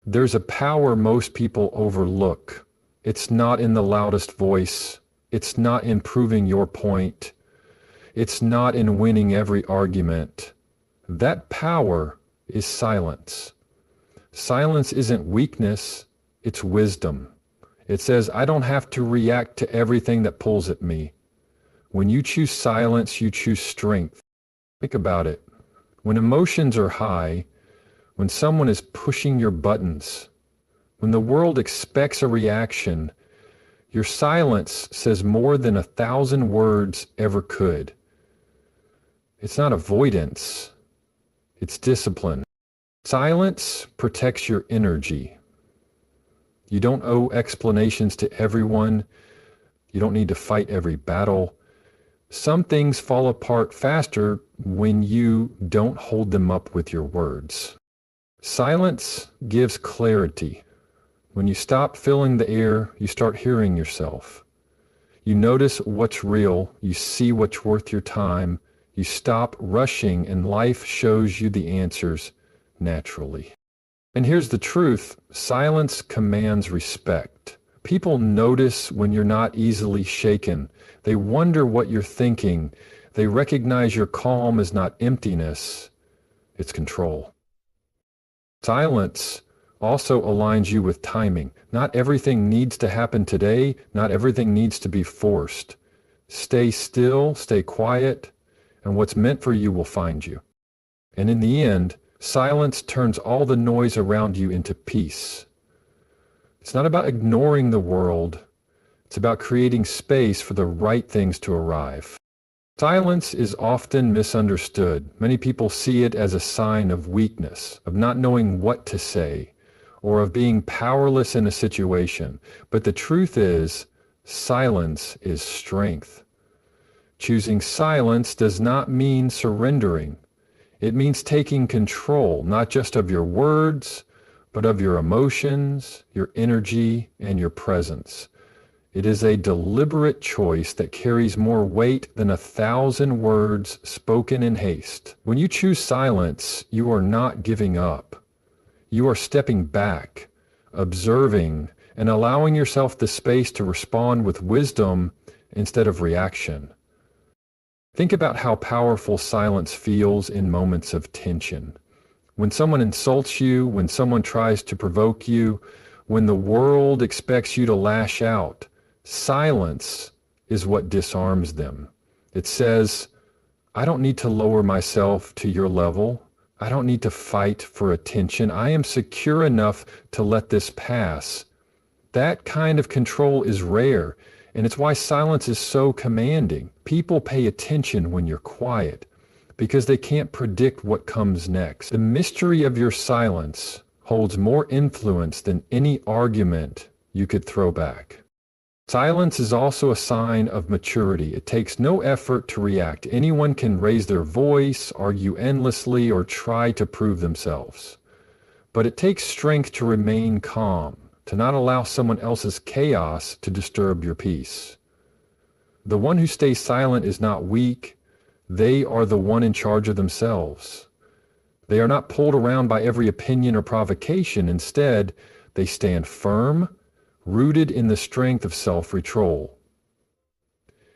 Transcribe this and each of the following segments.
There's a power most people overlook. It's not in the loudest voice. It's not in proving your point. It's not in winning every argument. That power is silence. Silence isn't weakness, it's wisdom. It says, I don't have to react to everything that pulls at me. When you choose silence, you choose strength. Think about it. When emotions are high, when someone is pushing your buttons, when the world expects a reaction, your silence says more than 1,000 words ever could. It's not avoidance, it's discipline. Silence protects your energy. You don't owe explanations to everyone. You don't need to fight every battle. Some things fall apart faster when you don't hold them up with your words. Silence gives clarity. When you stop filling the air, you start hearing yourself. You notice what's real. You see what's worth your time. You stop rushing, and life shows you the answers naturally. And here's the truth. Silence commands respect. People notice when you're not easily shaken. They wonder what you're thinking. They recognize your calm is not emptiness, it's control. Silence also aligns you with timing. Not everything needs to happen today. Not everything needs to be forced. Stay still, stay quiet, and what's meant for you will find you. And in the end, silence turns all the noise around you into peace. It's not about ignoring the world. It's about creating space for the right things to arrive. Silence is often misunderstood. Many people see it as a sign of weakness, of not knowing what to say, or of being powerless in a situation. But the truth is, silence is strength. Choosing silence does not mean surrendering. It means taking control, not just of your words, but of your emotions, your energy, and your presence. It is a deliberate choice that carries more weight than 1,000 words spoken in haste. When you choose silence, you are not giving up. You are stepping back, observing, and allowing yourself the space to respond with wisdom instead of reaction. Think about how powerful silence feels in moments of tension. When someone insults you, when someone tries to provoke you, when the world expects you to lash out, silence is what disarms them. It says, I don't need to lower myself to your level. I don't need to fight for attention. I am secure enough to let this pass. That kind of control is rare, and it's why silence is so commanding. People pay attention when you're quiet because they can't predict what comes next. The mystery of your silence holds more influence than any argument you could throw back. Silence is also a sign of maturity. It takes no effort to react. Anyone can raise their voice, argue endlessly, or try to prove themselves. But it takes strength to remain calm, to not allow someone else's chaos to disturb your peace. The one who stays silent is not weak. They are the one in charge of themselves. They are not pulled around by every opinion or provocation. Instead, they stand firm, rooted in the strength of self-control.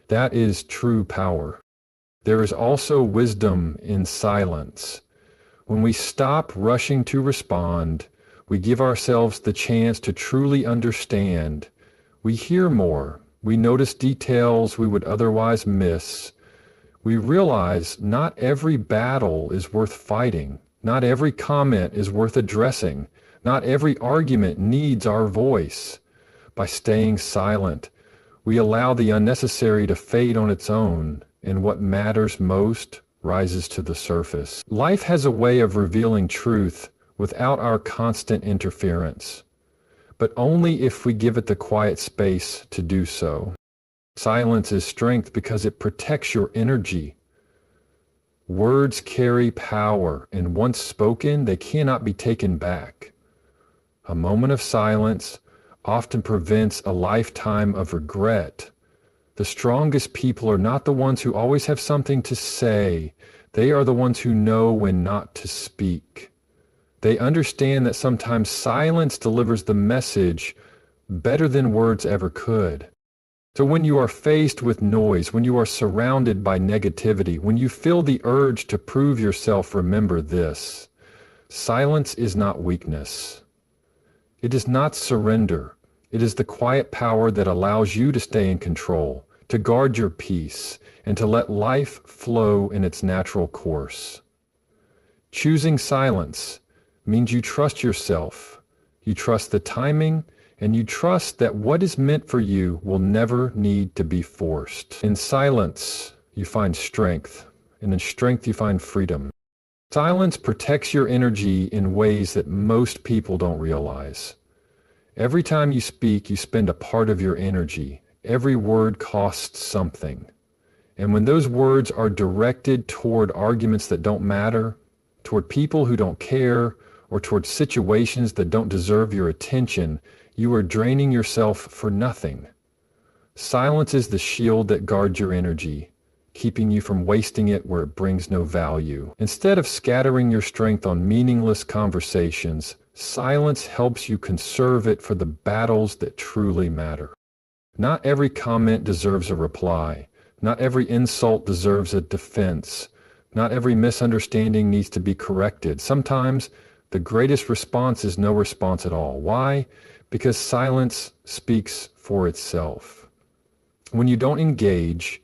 That is true power. There is also wisdom in silence. When we stop rushing to respond, we give ourselves the chance to truly understand. We hear more. We notice details we would otherwise miss. We realize not every battle is worth fighting. Not every comment is worth addressing. Not every argument needs our voice. By staying silent, we allow the unnecessary to fade on its own, and what matters most rises to the surface. Life has a way of revealing truth without our constant interference, but only if we give it the quiet space to do so. Silence is strength because it protects your energy. Words carry power, and once spoken, they cannot be taken back. A moment of silence often prevents a lifetime of regret. The strongest people are not the ones who always have something to say. They are the ones who know when not to speak. They understand that sometimes silence delivers the message better than words ever could. So when you are faced with noise, when you are surrounded by negativity, when you feel the urge to prove yourself, remember this: silence is not weakness. It is not surrender. It is the quiet power that allows you to stay in control, to guard your peace, and to let life flow in its natural course. Choosing silence means you trust yourself, you trust the timing, and you trust that what is meant for you will never need to be forced. In silence, you find strength, and in strength you find freedom. Silence protects your energy in ways that most people don't realize. Every time you speak, you spend a part of your energy. Every word costs something. And when those words are directed toward arguments that don't matter, toward people who don't care, or toward situations that don't deserve your attention, you are draining yourself for nothing. Silence is the shield that guards your energy, keeping you from wasting it where it brings no value. Instead of scattering your strength on meaningless conversations, silence helps you conserve it for the battles that truly matter. Not every comment deserves a reply. Not every insult deserves a defense. Not every misunderstanding needs to be corrected. Sometimes the greatest response is no response at all. Why? Because silence speaks for itself. When you don't engage,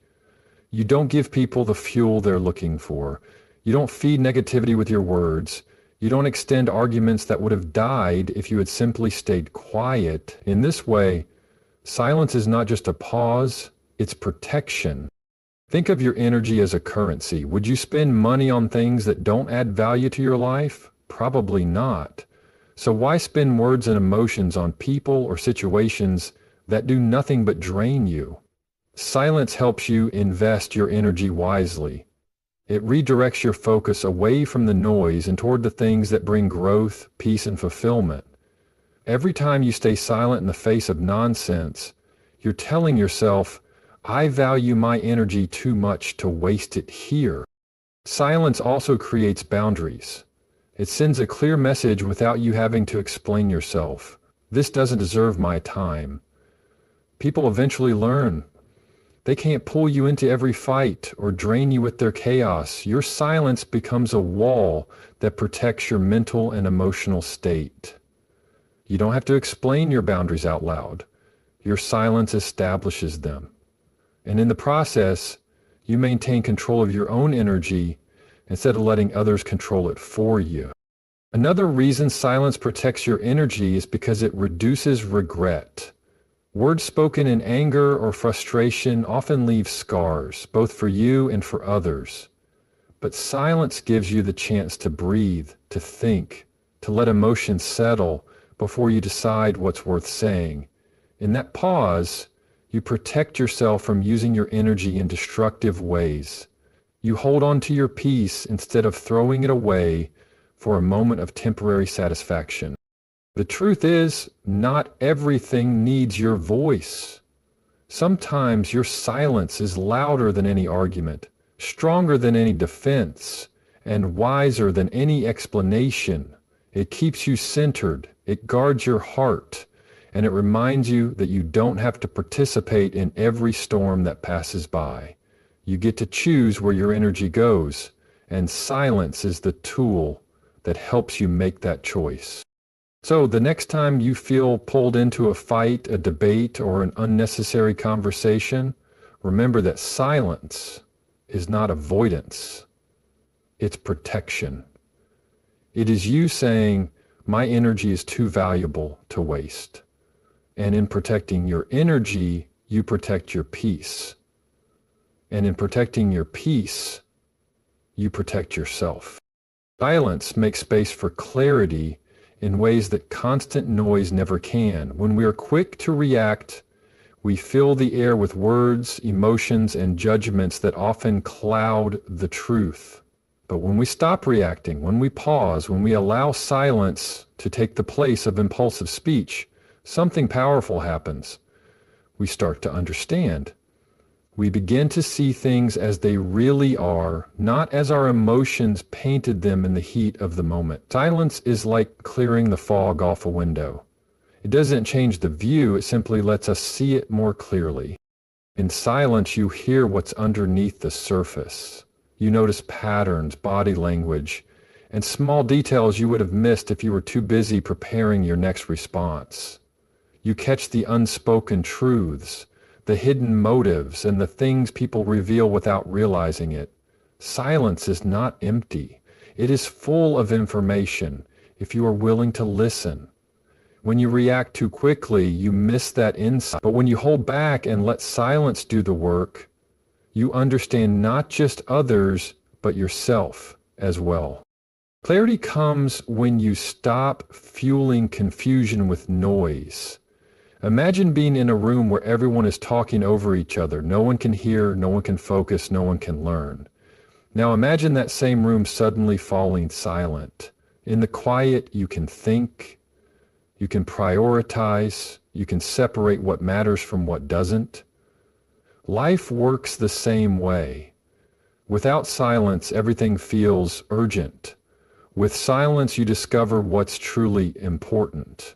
you don't give people the fuel they're looking for. You don't feed negativity with your words. You don't extend arguments that would have died if you had simply stayed quiet. In this way, silence is not just a pause, it's protection. Think of your energy as a currency. Would you spend money on things that don't add value to your life? Probably not. So why spend words and emotions on people or situations that do nothing but drain you? Silence helps you invest your energy wisely. It redirects your focus away from the noise and toward the things that bring growth, peace, and fulfillment. Every time you stay silent in the face of nonsense, you're telling yourself, I value my energy too much to waste it here. Silence also creates boundaries. It sends a clear message without you having to explain yourself. This doesn't deserve my time. People eventually learn. They can't pull you into every fight or drain you with their chaos. Your silence becomes a wall that protects your mental and emotional state. You don't have to explain your boundaries out loud. Your silence establishes them. And in the process, you maintain control of your own energy instead of letting others control it for you. Another reason silence protects your energy is because it reduces regret. Words spoken in anger or frustration often leave scars, both for you and for others. But silence gives you the chance to breathe, to think, to let emotions settle before you decide what's worth saying. In that pause, you protect yourself from using your energy in destructive ways. You hold on to your peace instead of throwing it away for a moment of temporary satisfaction. The truth is, not everything needs your voice. Sometimes your silence is louder than any argument, stronger than any defense, and wiser than any explanation. It keeps you centered, it guards your heart, and it reminds you that you don't have to participate in every storm that passes by. You get to choose where your energy goes, and silence is the tool that helps you make that choice. So the next time you feel pulled into a fight, a debate, or an unnecessary conversation, remember that silence is not avoidance. It's protection. It is you saying, my energy is too valuable to waste. And in protecting your energy, you protect your peace. And in protecting your peace, you protect yourself. Silence makes space for clarity in ways that constant noise never can. When we are quick to react, we fill the air with words, emotions, and judgments that often cloud the truth. But when we stop reacting, when we pause, when we allow silence to take the place of impulsive speech, something powerful happens. We start to understand. We begin to see things as they really are, not as our emotions painted them in the heat of the moment. Silence is like clearing the fog off a window. It doesn't change the view, it simply lets us see it more clearly. In silence, you hear what's underneath the surface. You notice patterns, body language, and small details you would have missed if you were too busy preparing your next response. You catch the unspoken truths, the hidden motives, and the things people reveal without realizing it. Silence is not empty. It is full of information if you are willing to listen. When you react too quickly, you miss that insight. But when you hold back and let silence do the work, you understand not just others, but yourself as well. Clarity comes when you stop fueling confusion with noise. Imagine being in a room where everyone is talking over each other. No one can hear, no one can focus, no one can learn. Now imagine that same room suddenly falling silent. In the quiet, you can think, you can prioritize, you can separate what matters from what doesn't. Life works the same way. Without silence, everything feels urgent. With silence, you discover what's truly important.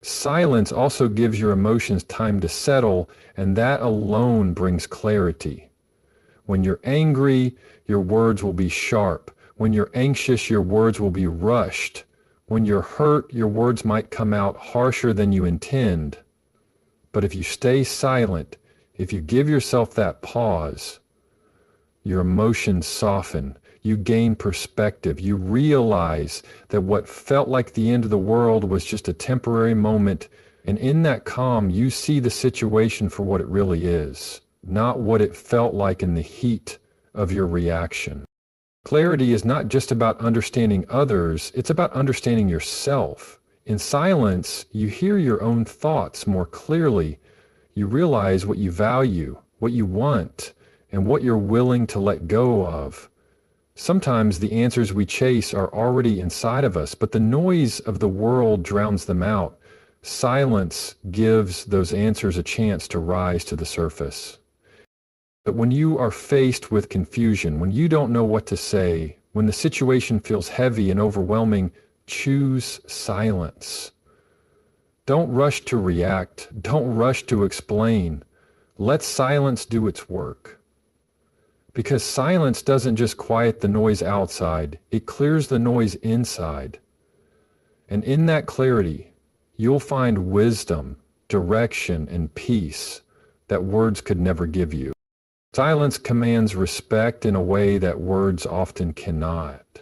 Silence also gives your emotions time to settle, and that alone brings clarity. When you're angry, your words will be sharp. When you're anxious, your words will be rushed. When you're hurt, your words might come out harsher than you intend. But if you stay silent, if you give yourself that pause, your emotions soften. You gain perspective. You realize that what felt like the end of the world was just a temporary moment, and in that calm, you see the situation for what it really is, not what it felt like in the heat of your reaction. Clarity is not just about understanding others, it's about understanding yourself. In silence, you hear your own thoughts more clearly. You realize what you value, what you want, and what you're willing to let go of. Sometimes the answers we chase are already inside of us, but the noise of the world drowns them out. Silence gives those answers a chance to rise to the surface. But when you are faced with confusion, when you don't know what to say, when the situation feels heavy and overwhelming, choose silence. Don't rush to react. Don't rush to explain. Let silence do its work. Because silence doesn't just quiet the noise outside, it clears the noise inside. And in that clarity, you'll find wisdom, direction, and peace that words could never give you. Silence commands respect in a way that words often cannot.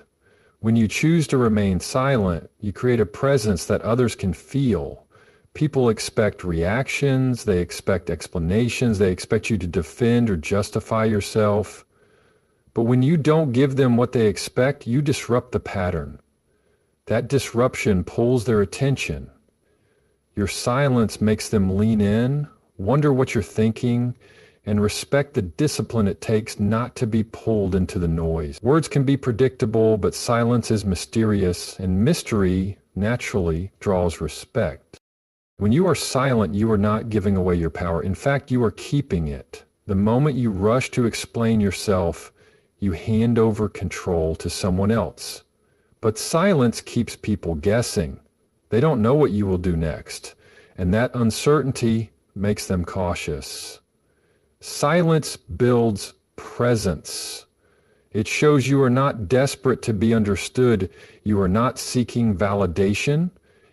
When you choose to remain silent, you create a presence that others can feel. People expect reactions, they expect explanations, they expect you to defend or justify yourself. But when you don't give them what they expect, you disrupt the pattern. That disruption pulls their attention. Your silence makes them lean in, wonder what you're thinking, and respect the discipline it takes not to be pulled into the noise. Words can be predictable, but silence is mysterious, and mystery naturally draws respect. When you are silent, you are not giving away your power. In fact, you are keeping it. The moment you rush to explain yourself, you hand over control to someone else. But silence keeps people guessing. They don't know what you will do next, and that uncertainty makes them cautious. Silence builds presence. It shows you are not desperate to be understood, you are not seeking validation,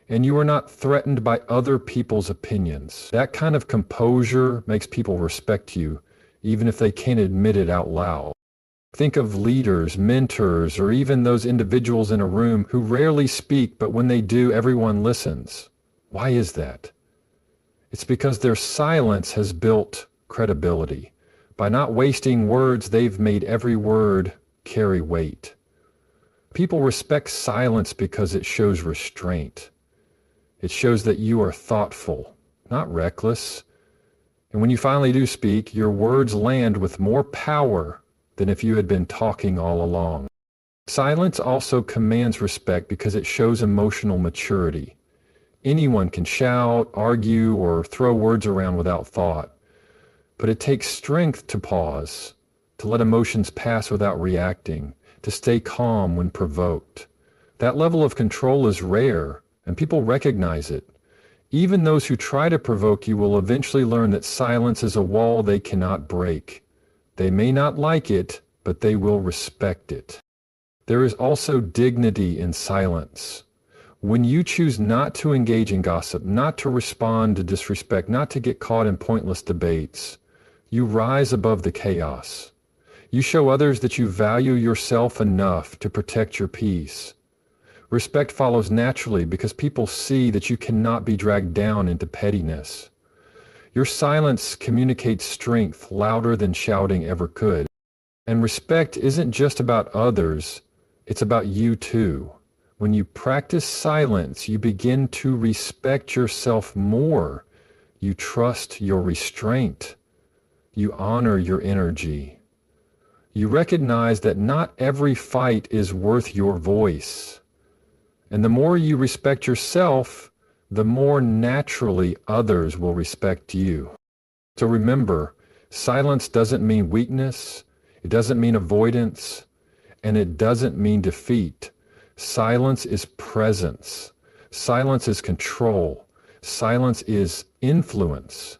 and you are not threatened by other people's opinions. That kind of composure makes people respect you, even if they can't admit it out loud. Think of leaders, mentors, or even those individuals in a room who rarely speak, but when they do, everyone listens. Why is that? It's because their silence has built credibility. By not wasting words, they've made every word carry weight. People respect silence because it shows restraint. It shows that you are thoughtful, not reckless. And when you finally do speak, your words land with more power than if you had been talking all along. Silence also commands respect because it shows emotional maturity. Anyone can shout, argue, or throw words around without thought. But it takes strength to pause, to let emotions pass without reacting, to stay calm when provoked. That level of control is rare, and people recognize it. Even those who try to provoke you will eventually learn that silence is a wall they cannot break. They may not like it, but they will respect it. There is also dignity in silence. When you choose not to engage in gossip, not to respond to disrespect, not to get caught in pointless debates, you rise above the chaos. You show others that you value yourself enough to protect your peace. Respect follows naturally because people see that you cannot be dragged down into pettiness. Your silence communicates strength louder than shouting ever could. And respect isn't just about others, it's about you too. When you practice silence, you begin to respect yourself more. You trust your restraint. You honor your energy. You recognize that not every fight is worth your voice. And the more you respect yourself, the more naturally others will respect you. So remember, silence doesn't mean weakness, it doesn't mean avoidance, and it doesn't mean defeat. Silence is presence. Silence is control. Silence is influence.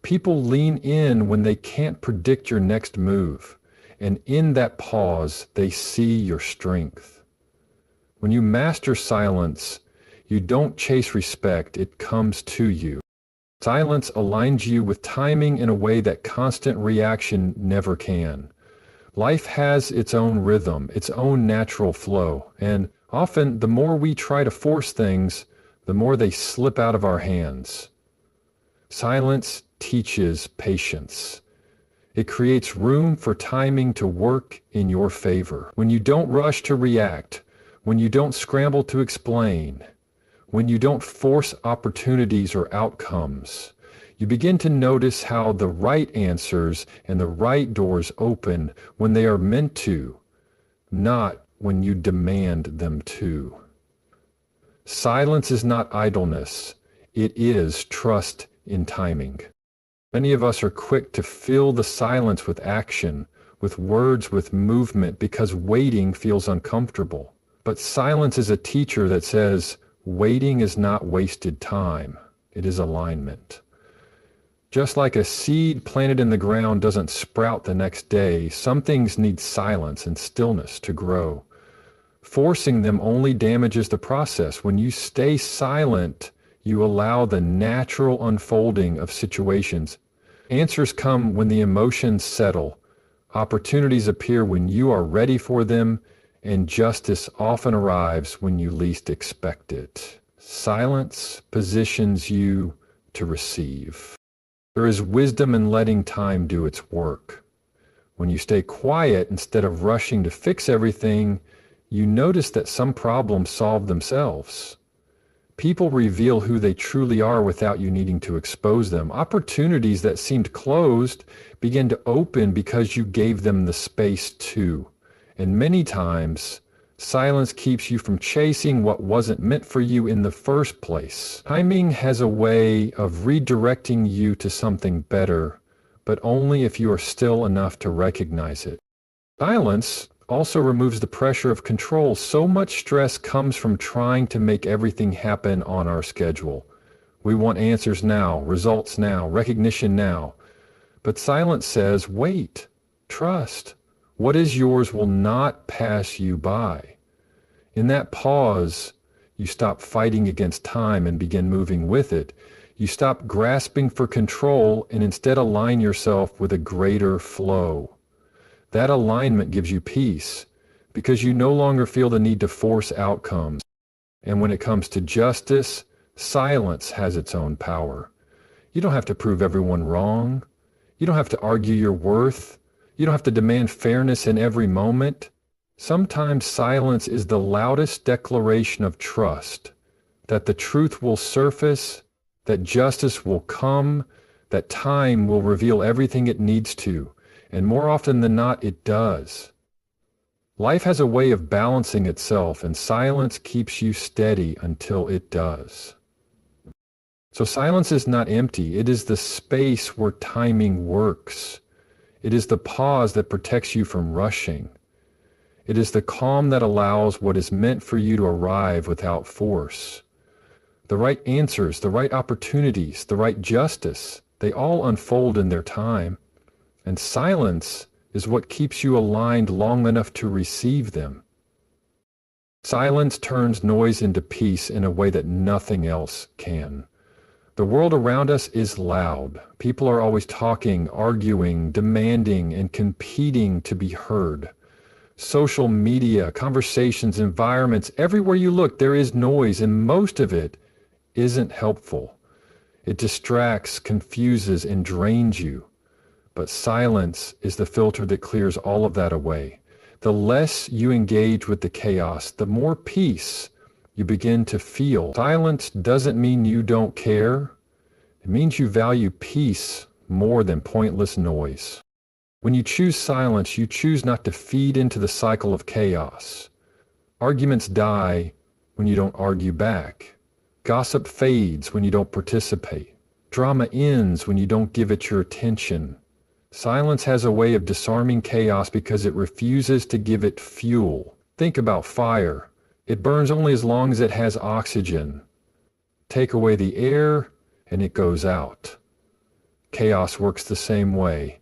People lean in when they can't predict your next move, and in that pause, they see your strength. When you master silence, you don't chase respect, it comes to you. Silence aligns you with timing in a way that constant reaction never can. Life has its own rhythm, its own natural flow, and often the more we try to force things, the more they slip out of our hands. Silence teaches patience. It creates room for timing to work in your favor. When you don't rush to react, when you don't scramble to explain, when you don't force opportunities or outcomes, you begin to notice how the right answers and the right doors open when they are meant to, not when you demand them to. Silence is not idleness, it is trust in timing. Many of us are quick to fill the silence with action, with words, with movement, because waiting feels uncomfortable. But silence is a teacher that says, waiting is not wasted time, it is alignment. Just like a seed planted in the ground doesn't sprout the next day, some things need silence and stillness to grow. Forcing them only damages the process. When you stay silent, you allow the natural unfolding of situations. Answers come when the emotions settle. Opportunities appear when you are ready for them, and justice often arrives when you least expect it. Silence positions you to receive. There is wisdom in letting time do its work. When you stay quiet instead of rushing to fix everything, you notice that some problems solve themselves. People reveal who they truly are without you needing to expose them. Opportunities that seemed closed begin to open because you gave them the space to. And many times, silence keeps you from chasing what wasn't meant for you in the first place. Timing has a way of redirecting you to something better, but only if you are still enough to recognize it. Silence also removes the pressure of control. So much stress comes from trying to make everything happen on our schedule. We want answers now, results now, recognition now. But silence says, wait, trust. What is yours will not pass you by. In that pause, you stop fighting against time and begin moving with it. You stop grasping for control and instead align yourself with a greater flow. That alignment gives you peace because you no longer feel the need to force outcomes. And when it comes to justice, silence has its own power. You don't have to prove everyone wrong. You don't have to argue your worth. You don't have to demand fairness in every moment. Sometimes silence is the loudest declaration of trust, that the truth will surface, that justice will come, that time will reveal everything it needs to. And more often than not, it does. Life has a way of balancing itself, and silence keeps you steady until it does. So silence is not empty. It is the space where timing works. It is the pause that protects you from rushing. It is the calm that allows what is meant for you to arrive without force. The right answers, the right opportunities, the right justice, they all unfold in their time. And silence is what keeps you aligned long enough to receive them. Silence turns noise into peace in a way that nothing else can. The world around us is loud. People are always talking, arguing, demanding, and competing to be heard. Social media, conversations, environments, everywhere you look, there is noise, and most of it isn't helpful. It distracts, confuses, and drains you. But silence is the filter that clears all of that away. The less you engage with the chaos, the more peace you begin to feel. Silence doesn't mean you don't care. It means you value peace more than pointless noise. When you choose silence, you choose not to feed into the cycle of chaos. Arguments die when you don't argue back. Gossip fades when you don't participate. Drama ends when you don't give it your attention. Silence has a way of disarming chaos because it refuses to give it fuel. Think about fire. It burns only as long as it has oxygen. Take away the air, and it goes out. Chaos works the same way.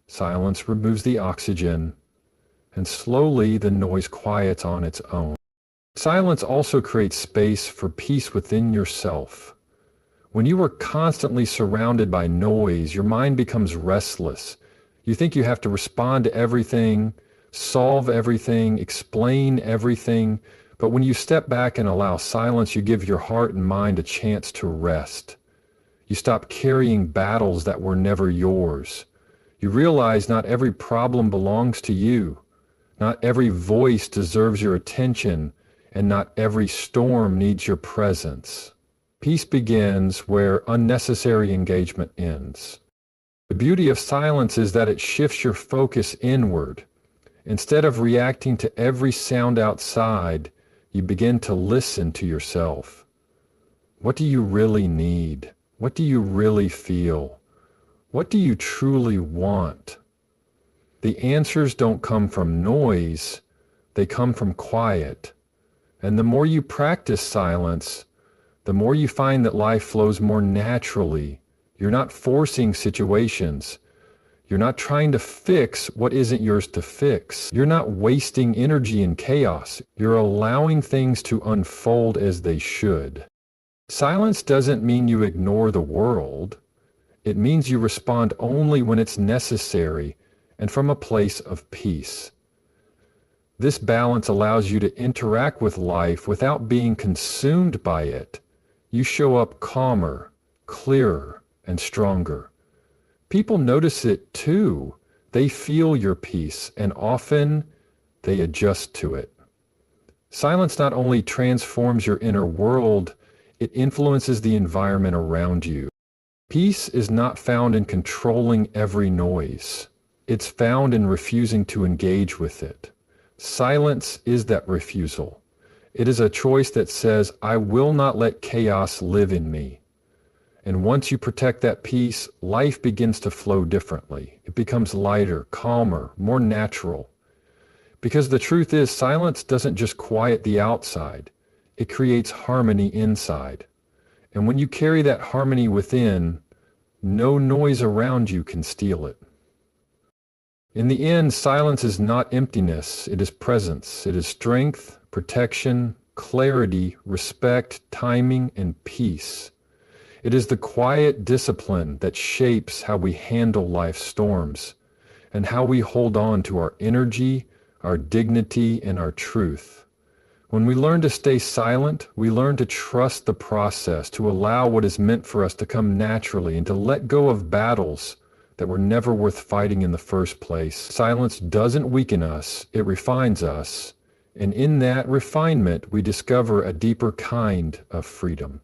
Silence removes the oxygen, and slowly the noise quiets on its own. Silence also creates space for peace within yourself. When you are constantly surrounded by noise, your mind becomes restless. You think you have to respond to everything, solve everything, explain everything. But when you step back and allow silence, you give your heart and mind a chance to rest. You stop carrying battles that were never yours. You realize not every problem belongs to you. Not every voice deserves your attention, and not every storm needs your presence. Peace begins where unnecessary engagement ends. The beauty of silence is that it shifts your focus inward. Instead of reacting to every sound outside, you begin to listen to yourself. What do you really need? What do you really feel? What do you truly want? The answers don't come from noise, they come from quiet. And the more you practice silence, the more you find that life flows more naturally. You're not forcing situations. You're not trying to fix what isn't yours to fix. You're not wasting energy in chaos. You're allowing things to unfold as they should. Silence doesn't mean you ignore the world. It means you respond only when it's necessary and from a place of peace. This balance allows you to interact with life without being consumed by it. You show up calmer, clearer, and stronger. People notice it too. They feel your peace, and often they adjust to it. Silence not only transforms your inner world, it influences the environment around you. Peace is not found in controlling every noise. It's found in refusing to engage with it. Silence is that refusal. It is a choice that says, I will not let chaos live in me. And once you protect that peace, life begins to flow differently. It becomes lighter, calmer, more natural. Because the truth is, silence doesn't just quiet the outside. It creates harmony inside. And when you carry that harmony within, no noise around you can steal it. In the end, silence is not emptiness. It is presence. It is strength, protection, clarity, respect, timing, and peace. It is the quiet discipline that shapes how we handle life's storms and how we hold on to our energy, our dignity, and our truth. When we learn to stay silent, we learn to trust the process, to allow what is meant for us to come naturally, and to let go of battles that were never worth fighting in the first place. Silence doesn't weaken us, it refines us. And in that refinement, we discover a deeper kind of freedom.